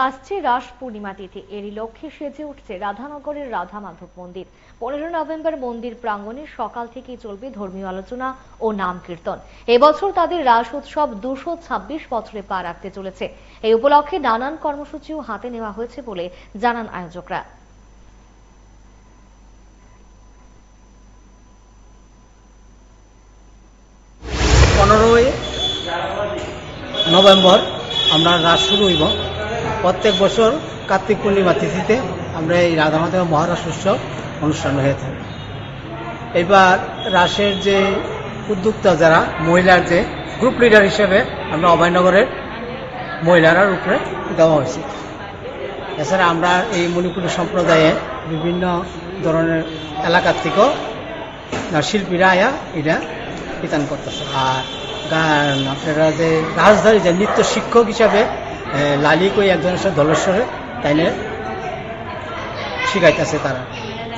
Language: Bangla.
আসছে রাস পূর্ণিমা তিথি, এরই লক্ষ্যে সেজে উঠছে রাধানগরের রাধা মাধব মন্দির। 15 নভেম্বর মন্দির প্রাঙ্গণে সকাল থেকেই চলবে ধর্মীয় আলোচনা ও নাম কীর্তন। এবছর তাদের রাস উৎসব 226 বছরে পা রাখতে চলেছে। এই উপলক্ষে নানান কর্মসূচিও হাতে নেওয়া হয়েছে বলে জানান আয়োজকরা। 15 নভেম্বর আমরা রাস শুরু হইব। প্রত্যেক বছর কার্তিক পূর্ণিমা তিথিতে আমরা এই রাধা মাধব মহারাস উৎসব অনুষ্ঠান হয়ে থাকে। এবার রাসের যে উদ্যোক্তা যারা মহিলার যে গ্রুপ লিডার হিসেবে আমরা অভয়নগরের মহিলারার উপরে দেওয়া হয়েছে। এছাড়া আমরা এই মণিপুরী সম্প্রদায়ে বিভিন্ন ধরনের এলাকার থেকেও শিল্পীরা আয়া এটা বিতান করতেছে। আর গান আপনারা যে রাজধানী যে নৃত্য শিক্ষক হিসাবে লালিক ওই একজনের সাথে ধলেশ্বরে তাইলে শিখাইতেছে তারা।